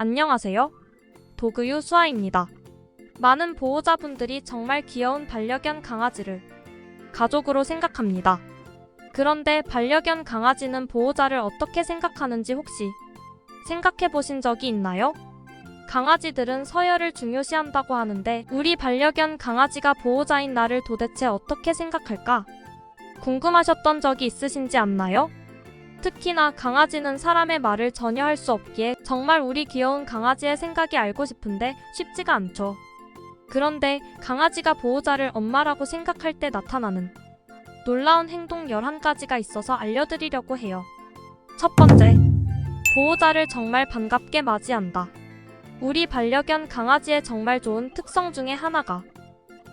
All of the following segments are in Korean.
안녕하세요. 도그유 수아입니다. 많은 보호자분들이 정말 귀여운 반려견 강아지를 가족으로 생각합니다. 그런데 반려견 강아지는 보호자를 어떻게 생각하는지 혹시 생각해 보신 적이 있나요? 강아지들은 서열을 중요시한다고 하는데 우리 반려견 강아지가 보호자인 나를 도대체 어떻게 생각할까? 궁금하셨던 적이 있으신지 않나요? 특히나 강아지는 사람의 말을 전혀 할 수 없기에 정말 우리 귀여운 강아지의 생각이 알고 싶은데 쉽지가 않죠. 그런데 강아지가 보호자를 엄마라고 생각할 때 나타나는 놀라운 행동 11가지가 있어서 알려드리려고 해요. 첫 번째, 보호자를 정말 반갑게 맞이한다. 우리 반려견 강아지의 정말 좋은 특성 중에 하나가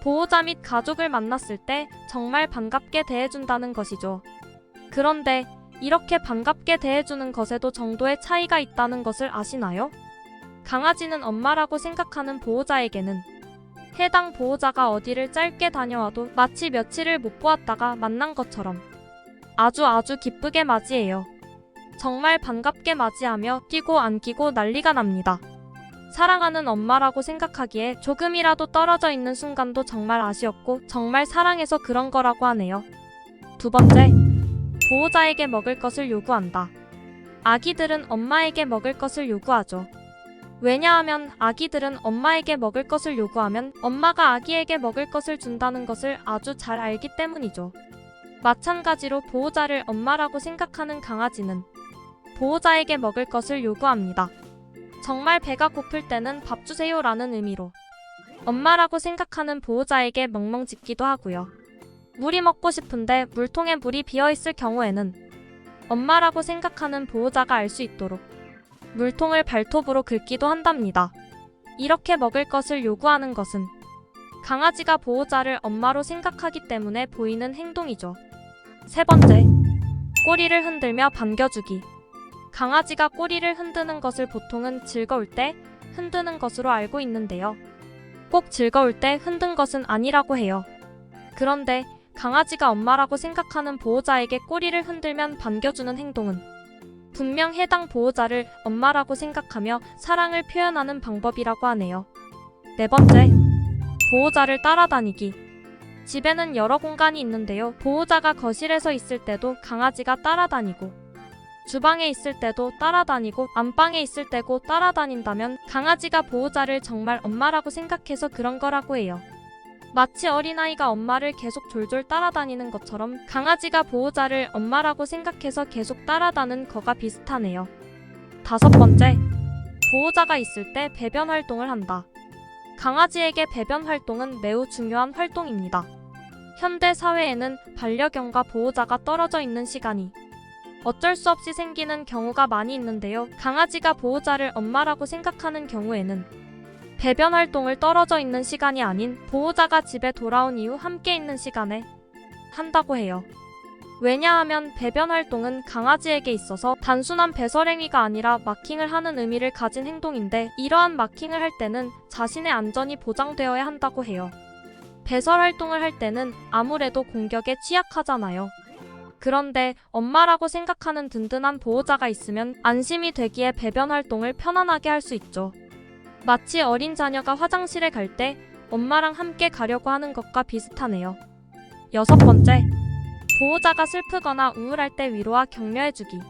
보호자 및 가족을 만났을 때 정말 반갑게 대해준다는 것이죠. 그런데 이렇게 반갑게 대해주는 것에도 정도의 차이가 있다는 것을 아시나요? 강아지는 엄마라고 생각하는 보호자에게는 해당 보호자가 어디를 짧게 다녀와도 마치 며칠을 못 보았다가 만난 것처럼 아주 기쁘게 맞이해요. 정말 반갑게 맞이하며 뛰고 안기고 난리가 납니다. 사랑하는 엄마라고 생각하기에 조금이라도 떨어져 있는 순간도 정말 아쉬웠고 정말 사랑해서 그런 거라고 하네요. 두 번째, 보호자에게 먹을 것을 요구한다. 아기들은 엄마에게 먹을 것을 요구하죠. 왜냐하면 아기들은 엄마에게 먹을 것을 요구하면 엄마가 아기에게 먹을 것을 준다는 것을 아주 잘 알기 때문이죠. 마찬가지로 보호자를 엄마라고 생각하는 강아지는 보호자에게 먹을 것을 요구합니다. 정말 배가 고플 때는 밥 주세요 라는 의미로 엄마라고 생각하는 보호자에게 멍멍 짖기도 하고요. 물이 먹고 싶은데 물통에 물이 비어있을 경우에는 엄마라고 생각하는 보호자가 알 수 있도록 물통을 발톱으로 긁기도 한답니다. 이렇게 먹을 것을 요구하는 것은 강아지가 보호자를 엄마로 생각하기 때문에 보이는 행동이죠. 세 번째, 꼬리를 흔들며 반겨주기. 강아지가 꼬리를 흔드는 것을 보통은 즐거울 때 흔드는 것으로 알고 있는데요. 꼭 즐거울 때 흔든 것은 아니라고 해요. 그런데 강아지가 엄마라고 생각하는 보호자에게 꼬리를 흔들면 반겨주는 행동은 분명 해당 보호자를 엄마라고 생각하며 사랑을 표현하는 방법이라고 하네요. 네 번째, 보호자를 따라다니기. 집에는 여러 공간이 있는데요. 보호자가 거실에서 있을 때도 강아지가 따라다니고 주방에 있을 때도 따라다니고 안방에 있을 때고 따라다닌다면 강아지가 보호자를 정말 엄마라고 생각해서 그런 거라고 해요. 마치 어린아이가 엄마를 계속 졸졸 따라다니는 것처럼 강아지가 보호자를 엄마라고 생각해서 계속 따라다니는 거가 비슷하네요. 다섯 번째, 보호자가 있을 때 배변 활동을 한다. 강아지에게 배변 활동은 매우 중요한 활동입니다. 현대 사회에는 반려견과 보호자가 떨어져 있는 시간이 어쩔 수 없이 생기는 경우가 많이 있는데요. 강아지가 보호자를 엄마라고 생각하는 경우에는 배변 활동을 떨어져 있는 시간이 아닌 보호자가 집에 돌아온 이후 함께 있는 시간에 한다고 해요. 왜냐하면 배변 활동은 강아지에게 있어서 단순한 배설행위가 아니라 마킹을 하는 의미를 가진 행동인데 이러한 마킹을 할 때는 자신의 안전이 보장되어야 한다고 해요. 배설 활동을 할 때는 아무래도 공격에 취약하잖아요. 그런데 엄마라고 생각하는 든든한 보호자가 있으면 안심이 되기에 배변 활동을 편안하게 할 수 있죠. 마치 어린 자녀가 화장실에 갈 때 엄마랑 함께 가려고 하는 것과 비슷하네요. 여섯 번째, 보호자가 슬프거나 우울할 때 위로와 격려해주기.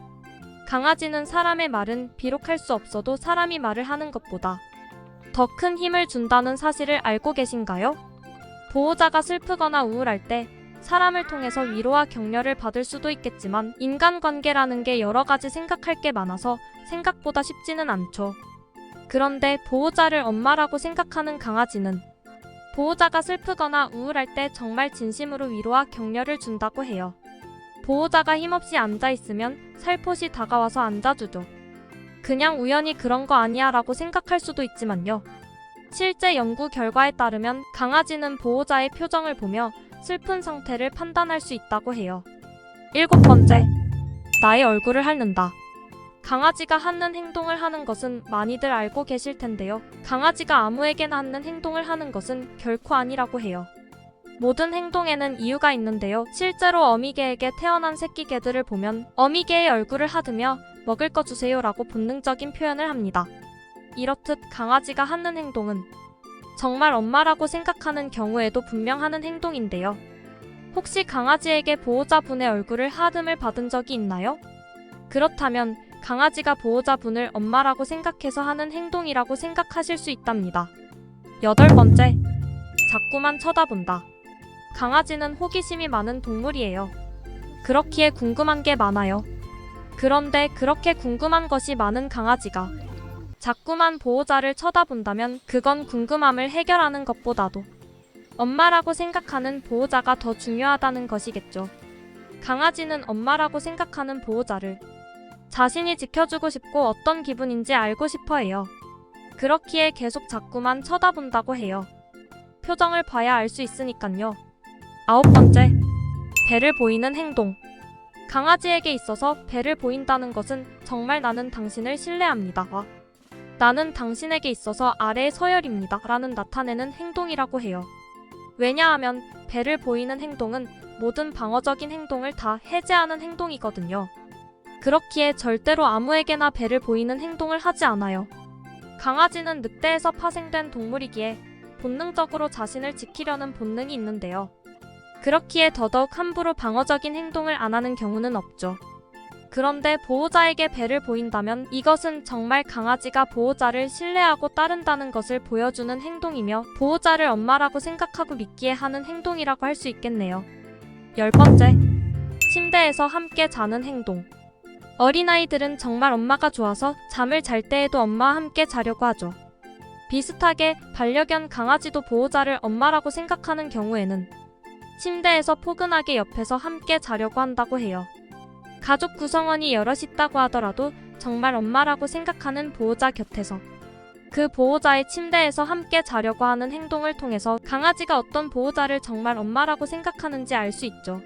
강아지는 사람의 말은 비록 할 수 없어도 사람이 말을 하는 것보다 더 큰 힘을 준다는 사실을 알고 계신가요? 보호자가 슬프거나 우울할 때 사람을 통해서 위로와 격려를 받을 수도 있겠지만 인간관계라는 게 여러 가지 생각할 게 많아서 생각보다 쉽지는 않죠. 그런데 보호자를 엄마라고 생각하는 강아지는 보호자가 슬프거나 우울할 때 정말 진심으로 위로와 격려를 준다고 해요. 보호자가 힘없이 앉아있으면 살포시 다가와서 앉아주죠. 그냥 우연히 그런 거 아니야 라고 생각할 수도 있지만요. 실제 연구 결과에 따르면 강아지는 보호자의 표정을 보며 슬픈 상태를 판단할 수 있다고 해요. 일곱 번째, 나의 얼굴을 핥는다. 강아지가 핥는 행동을 하는 것은 많이들 알고 계실 텐데요. 강아지가 아무에게나 핥는 행동을 하는 것은 결코 아니라고 해요. 모든 행동에는 이유가 있는데요. 실제로 어미개에게 태어난 새끼 개들을 보면 어미개의 얼굴을 핥으며 먹을 거 주세요 라고 본능적인 표현을 합니다. 이렇듯 강아지가 하는 행동은 정말 엄마라고 생각하는 경우에도 분명 하는 행동인데요. 혹시 강아지에게 보호자분의 얼굴을 하품을 받은 적이 있나요? 그렇다면 강아지가 보호자분을 엄마라고 생각해서 하는 행동이라고 생각하실 수 있답니다. 8번째, 자꾸만 쳐다본다. 강아지는 호기심이 많은 동물이에요. 그렇기에 궁금한 게 많아요. 그런데 그렇게 궁금한 것이 많은 강아지가 자꾸만 보호자를 쳐다본다면 그건 궁금함을 해결하는 것보다도 엄마라고 생각하는 보호자가 더 중요하다는 것이겠죠. 강아지는 엄마라고 생각하는 보호자를 자신이 지켜주고 싶고 어떤 기분인지 알고 싶어 해요. 그렇기에 계속 자꾸만 쳐다본다고 해요. 표정을 봐야 알 수 있으니깐요. 9번째, 배를 보이는 행동. 강아지에게 있어서 배를 보인다는 것은 정말 나는 당신을 신뢰합니다. 나는 당신에게 있어서 아래의 서열입니다. 라는 나타내는 행동이라고 해요. 왜냐하면 배를 보이는 행동은 모든 방어적인 행동을 다 해제하는 행동이거든요. 그렇기에 절대로 아무에게나 배를 보이는 행동을 하지 않아요. 강아지는 늑대에서 파생된 동물이기에 본능적으로 자신을 지키려는 본능이 있는데요. 그렇기에 더더욱 함부로 방어적인 행동을 안 하는 경우는 없죠. 그런데 보호자에게 배를 보인다면 이것은 정말 강아지가 보호자를 신뢰하고 따른다는 것을 보여주는 행동이며 보호자를 엄마라고 생각하고 믿기에 하는 행동이라고 할 수 있겠네요. 10번째, 침대에서 함께 자는 행동. 어린아이들은 정말 엄마가 좋아서 잠을 잘 때에도 엄마와 함께 자려고 하죠. 비슷하게 반려견 강아지도 보호자를 엄마라고 생각하는 경우에는 침대에서 포근하게 옆에서 함께 자려고 한다고 해요. 가족 구성원이 여럿 있다고 하더라도 정말 엄마라고 생각하는 보호자 곁에서 그 보호자의 침대에서 함께 자려고 하는 행동을 통해서 강아지가 어떤 보호자를 정말 엄마라고 생각하는지 알 수 있죠.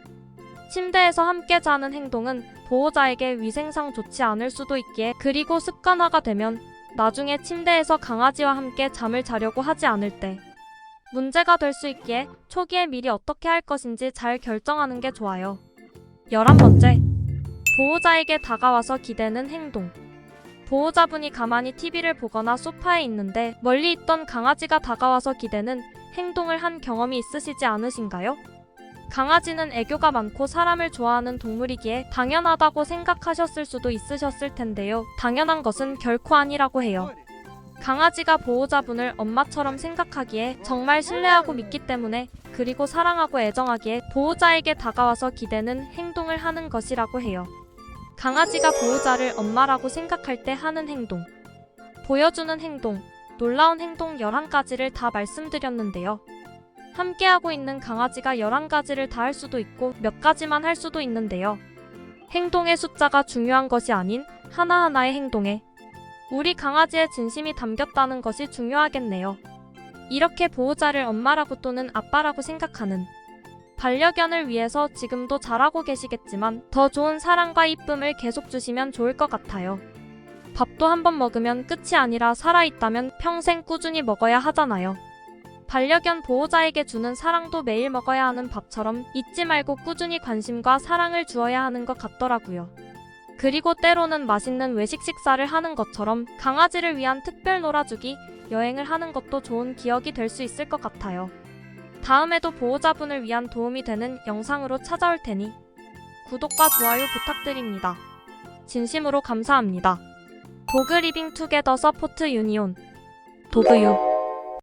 침대에서 함께 자는 행동은 보호자에게 위생상 좋지 않을 수도 있기에 그리고 습관화가 되면 나중에 침대에서 강아지와 함께 잠을 자려고 하지 않을 때 문제가 될 수 있기에 초기에 미리 어떻게 할 것인지 잘 결정하는 게 좋아요. 11번째, 보호자에게 다가와서 기대는 행동. 보호자분이 가만히 TV를 보거나 소파에 있는데 멀리 있던 강아지가 다가와서 기대는 행동을 한 경험이 있으시지 않으신가요? 강아지는 애교가 많고 사람을 좋아하는 동물이기에 당연하다고 생각하셨을 수도 있으셨을 텐데요. 당연한 것은 결코 아니라고 해요. 강아지가 보호자분을 엄마처럼 생각하기에 정말 신뢰하고 믿기 때문에 그리고 사랑하고 애정하기에 보호자에게 다가와서 기대는 행동을 하는 것이라고 해요. 강아지가 보호자를 엄마라고 생각할 때 하는 행동, 보여주는 행동, 놀라운 행동 11가지를 다 말씀드렸는데요. 함께하고 있는 강아지가 11가지를 다 할 수도 있고 몇 가지만 할 수도 있는데요. 행동의 숫자가 중요한 것이 아닌 하나하나의 행동에 우리 강아지의 진심이 담겼다는 것이 중요하겠네요. 이렇게 보호자를 엄마라고 또는 아빠라고 생각하는 반려견을 위해서 지금도 잘하고 계시겠지만 더 좋은 사랑과 이쁨을 계속 주시면 좋을 것 같아요. 밥도 한번 먹으면 끝이 아니라 살아있다면 평생 꾸준히 먹어야 하잖아요. 반려견 보호자에게 주는 사랑도 매일 먹어야 하는 밥처럼 잊지 말고 꾸준히 관심과 사랑을 주어야 하는 것 같더라고요. 그리고 때로는 맛있는 외식 식사를 하는 것처럼 강아지를 위한 특별 놀아주기, 여행을 하는 것도 좋은 기억이 될 수 있을 것 같아요. 다음에도 보호자분을 위한 도움이 되는 영상으로 찾아올 테니 구독과 좋아요 부탁드립니다. 진심으로 감사합니다. 도그 리빙 투게더 서포트 유니온 도그유